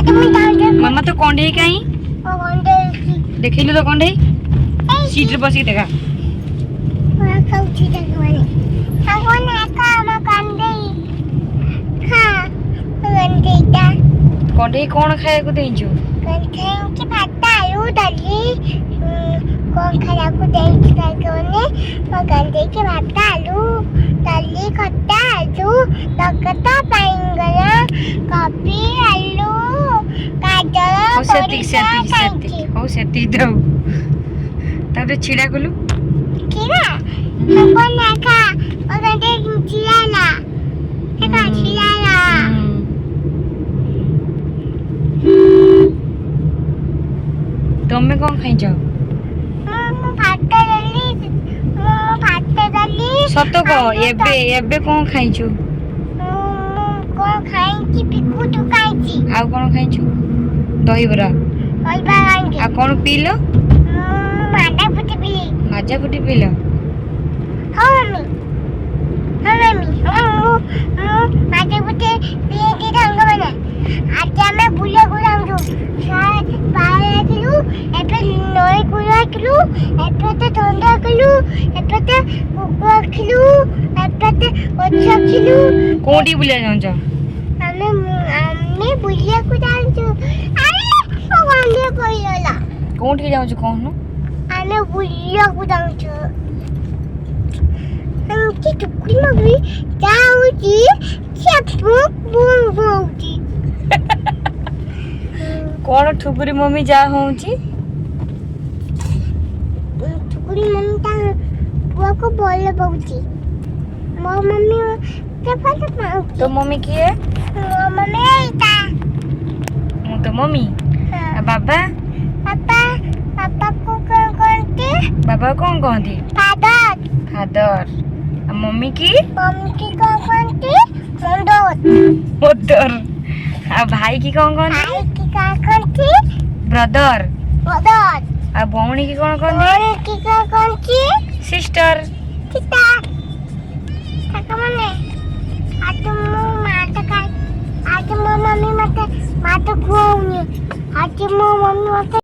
मामा तो कंढे कहीं देखिलु तो कंढे सीट रे बसी देखा कंढे कौन खाया को देइछु कौन खाया को देइछु काकोने गंडे के भात आलू दाली खट्टा आलू लगता बैंगन कॉफी आलू गाजर हो सेती हो सेती दो तारे छिड़ा गलु किरा हमको ना खा और गंडे छिड़ाला एका छिड़ाला तमे कौन खाइ जाओ सत कह एबे एबे कौन खाइछु कौन खाइछि पिकुटु खाइछि आ कौन खाइछु दही बरा आ कौन पीलो माजा फुटी पीलो हाँ मम्मी माजा फुटी पिए के ढंग बना आज हमें बुले गुलामरू बाहर आगलू एपे नई गुलाकलू एपे तो ठंडा कलू एपे तो कुकुर खिलू एपे तो ओछा खिलू कोठी बुलिया जाउछ हमें बुलिया को जाउछु अरे भगवान पइला कोठी जाउछ कोन हमें बुलिया को जाउछु हम की टुकड़ी मम्मी जाउची छपू बूम बूची कौन ठुकुरी मम्मी जा होउची ठुकुरी मम्मी ता बुआ को बोले बहुची मो मम्मी के पास पाऊ तो मम्मी की है मो मम्मी आईता मु तो मम्मी आ बाबा पापा को कौन कहते बाबा कौन कहती फादर फादर आ मम्मी की कौन कहते मंदोत मदर आ भाई की कौन कहती भाई की का कहते ब्रदर ब्रदर आ भौणी की कौन कहती भौणी की का कहते सिस्टर सीता काका मने आज मो माता का आज मो मम्मी मते माता खुआऊनी आज मो मम्मी मते